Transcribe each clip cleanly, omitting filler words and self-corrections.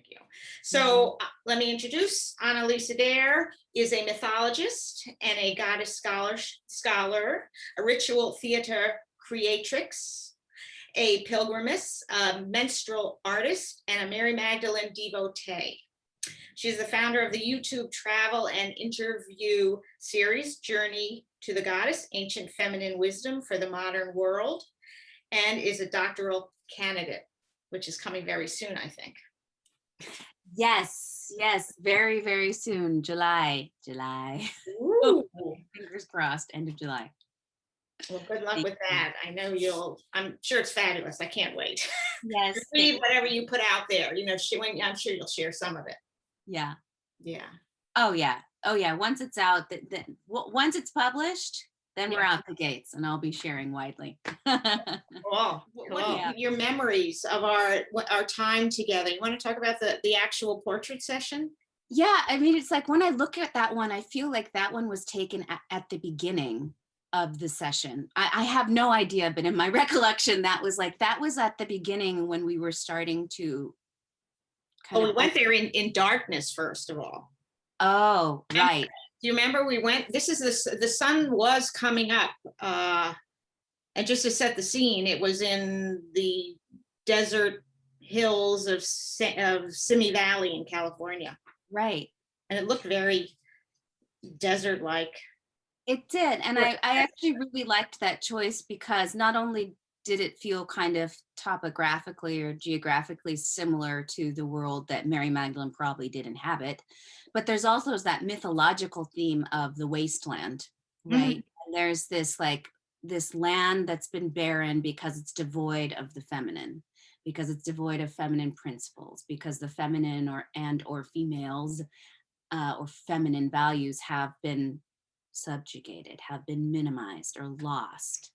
you. So let me introduce Annalisa Derr is a mythologist and a goddess scholar, a ritual theater creatrix, a pilgrimess, a menstrual artist, and a Mary Magdalene devotee. She's the founder of the YouTube travel and interview series, Journey to the Goddess, Ancient Feminine Wisdom for the Modern World, and is a doctoral candidate, which is coming very soon, I think. Yes, very, very soon. July. Ooh. Fingers crossed, end of July. Well, good luck with that. I know I'm sure it's fabulous. I can't wait. Yes. Read whatever you put out there. I'm sure you'll share some of it. Yeah. Yeah. Oh yeah. Once it's out, once it's published, then we're out the gates, and I'll be sharing widely. Cool. What are your memories of our time together? You want to talk about the actual portrait session? Yeah, I mean, it's like when I look at that one, I feel like that one was taken at the beginning of the session. I have no idea, but in my recollection, that was at the beginning when we were starting to we went there in darkness, first of all. Oh, right. Do you remember we went, the sun was coming up, and just to set the scene, it was in the desert hills of Simi Valley in California. Right. And it looked very desert-like. It did. And I actually really liked that choice because not only did it feel kind of topographically or geographically similar to the world that Mary Magdalene probably did inhabit, but there's also that mythological theme of the wasteland, right? And there's this land that's been barren because it's devoid of the feminine, because it's devoid of feminine principles, because the feminine or females or feminine values have been subjugated, have been minimized or lost.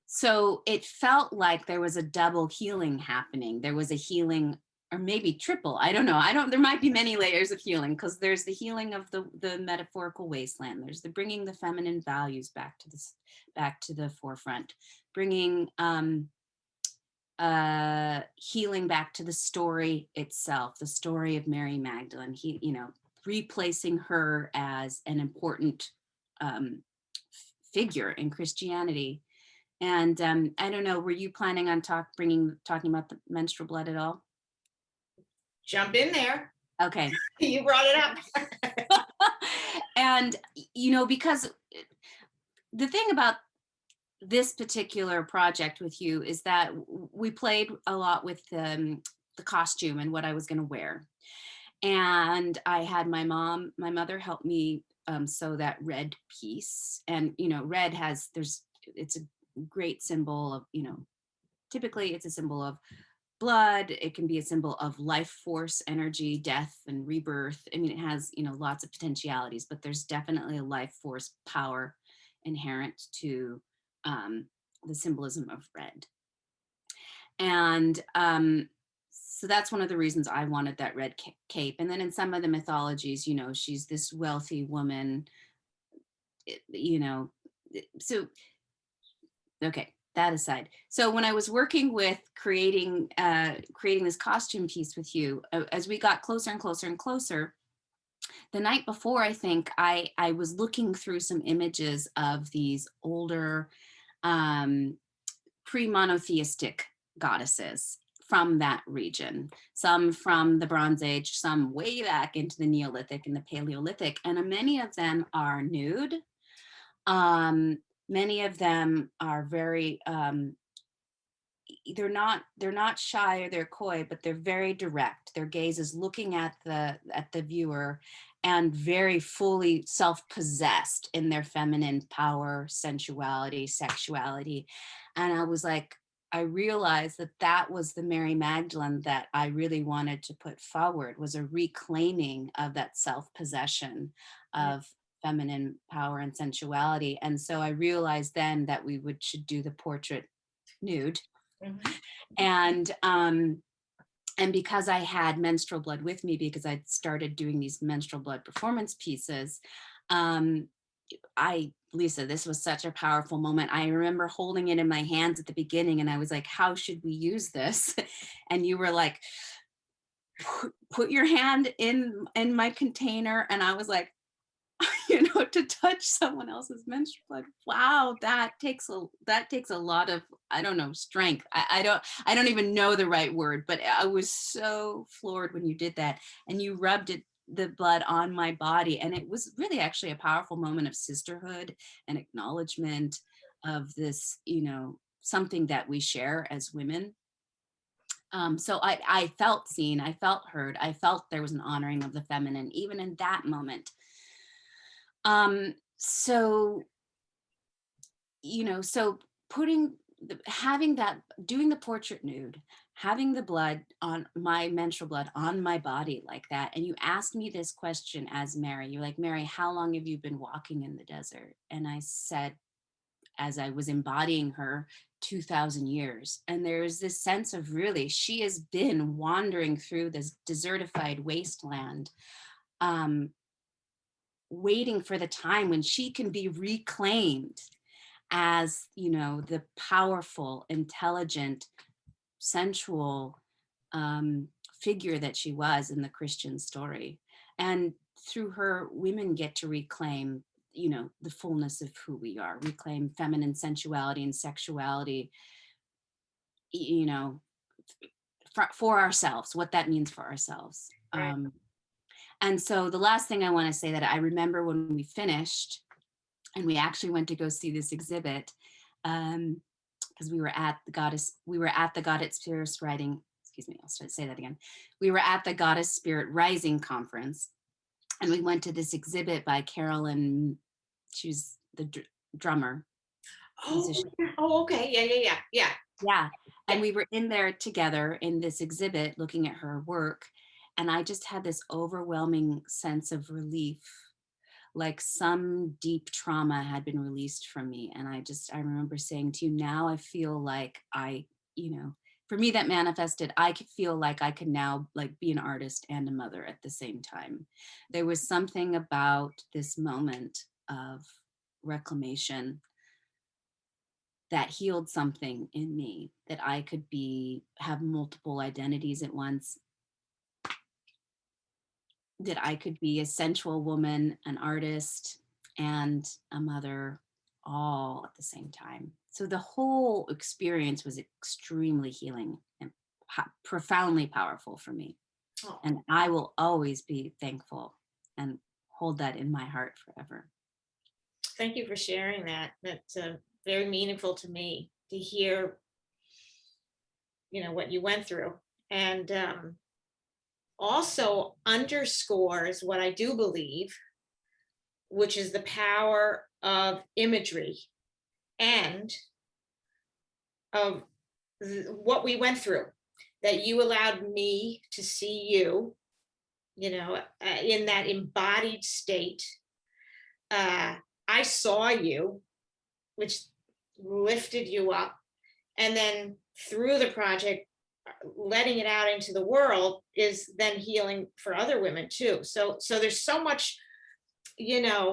So it felt like there was a double healing happening. There was a healing, or maybe triple, I don't know. There might be many layers of healing, because there's the healing of the metaphorical wasteland. There's the bringing the feminine values back to the forefront, bringing healing back to the story itself, the story of Mary Magdalene. Replacing her as an important figure in Christianity. And I don't know, were you planning on talking about the menstrual blood at all? Jump in there. Okay. You brought it up. And, because the thing about this particular project with you is that we played a lot with the costume and what I was going to wear. And I had my mother help me sew that red piece. And, red it's a great symbol of, typically it's a symbol of blood. It can be a symbol of life force, energy, death, and rebirth. I mean, it has, lots of potentialities, but there's definitely a life force power inherent to the symbolism of red. And so that's one of the reasons I wanted that red cape. And then in some of the mythologies, she's this wealthy woman, so, okay, that aside. So when I was working with creating this costume piece with you, as we got closer and closer and closer, the night before, I think I was looking through some images of these older pre-monotheistic goddesses from that region, some from the Bronze Age, some way back into the Neolithic and the Paleolithic, and many of them are nude. Many of them are very, they're not shy or they're coy, but they're very direct. Their gaze is looking at the viewer, and very fully self-possessed in their feminine power, sensuality, sexuality. And I realized that was the Mary Magdalene that I really wanted to put forward, was a reclaiming of that self-possession of feminine power and sensuality. And so I realized then that we should do the portrait nude. And because I had menstrual blood with me, because I'd started doing these menstrual blood performance pieces, Lisa, this was such a powerful moment. I remember holding it in my hands at the beginning, and I was like, how should we use this? And you were like, put your hand in my container. And I was like, to touch someone else's menstrual blood. Wow, that takes a lot of, I don't know, strength. I don't even know the right word, but I was so floored when you did that, and you rubbed the blood on my body, and it was really actually a powerful moment of sisterhood and acknowledgement of this, something that we share as women. So I felt seen, I felt heard, I felt there was an honoring of the feminine, even in that moment. So, so having that, doing the portrait nude, having the blood on my menstrual blood on my body like that. And you asked me this question as Mary, you're like, Mary, how long have you been walking in the desert? And I said, as I was embodying her, 2000 years. And there's this sense of, really, she has been wandering through this desertified wasteland, waiting for the time when she can be reclaimed as, the powerful, intelligent, sensual figure that she was in the Christian story. And through her, women get to reclaim, the fullness of who we are, reclaim feminine sensuality and sexuality, you know, for ourselves, what that means for ourselves. Right. And so the last thing I want to say, that I remember when we finished and we actually went to go see this exhibit, because we were at the Goddess Spirit Writing, excuse me, I'll say that again. We were at the Goddess Spirit Rising conference, and we went to this exhibit by Carolyn. She's the drummer. Oh, oh, okay. Yeah. Yeah. And we were in there together in this exhibit looking at her work. And I just had this overwhelming sense of relief, like some deep trauma had been released from me. And I remember saying to you, now I feel like for me that manifested, I could feel like I could now like be an artist and a mother at the same time. There was something about this moment of reclamation that healed something in me, that I could have multiple identities at once, that I could be a sensual woman, an artist, and a mother, all at the same time. So the whole experience was extremely healing and profoundly powerful for me. Oh, And I will always be thankful and hold that in my heart forever. thank you for sharing that. That's very meaningful to me to hear, what you went through. And also underscores what I do believe, which is the power of imagery and of what we went through, that you allowed me to see you, in that embodied state. I saw you, which lifted you up. And then through the project, letting it out into the world is then healing for other women too. So there's so much,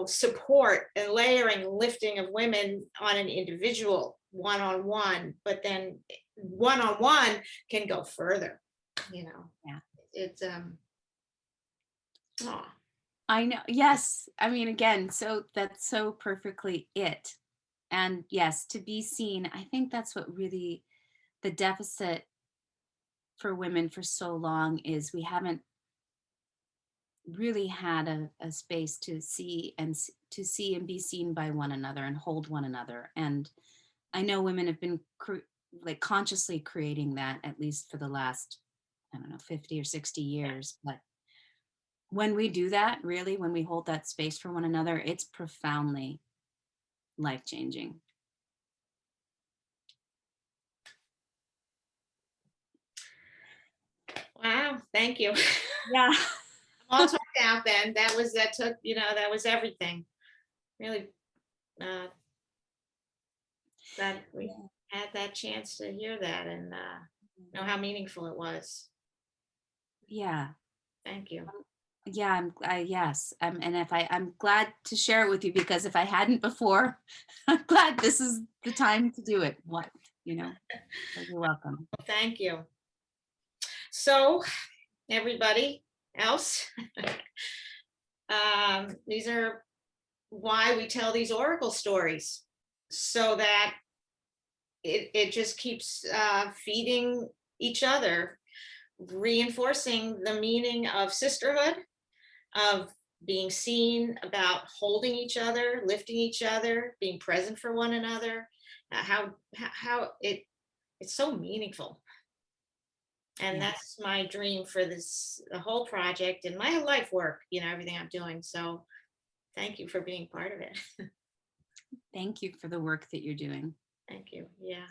support and layering, lifting of women on an individual one-on-one, but then one-on-one can go further, Yeah. It's oh, I know. Yes. I mean, again, so that's so perfectly it. And yes, to be seen, I think that's what really the deficit for women for so long is. We haven't really had a space to see and be seen by one another and hold one another. And I know women have been like consciously creating that, at least for the last, I don't know, 50 or 60 years. But when we do that, really, when we hold that space for one another, it's profoundly life-changing. wow, thank you. Yeah. I'm all talked out then. That was everything. Really, that we had that chance to hear that and know how meaningful it was. Yeah. Thank you. Yeah, yes. And I'm glad to share it with you, because if I hadn't before, I'm glad this is the time to do it. So you're welcome. Thank you. So everybody else. These are why we tell these oracle stories, so that it just keeps feeding each other, reinforcing the meaning of sisterhood, of being seen, about holding each other, lifting each other, being present for one another. How it's so meaningful. And Yeah. that's my dream for this, the whole project and my life work, everything I'm doing. So thank you for being part of it. Thank you for the work that you're doing. Thank you. Yeah.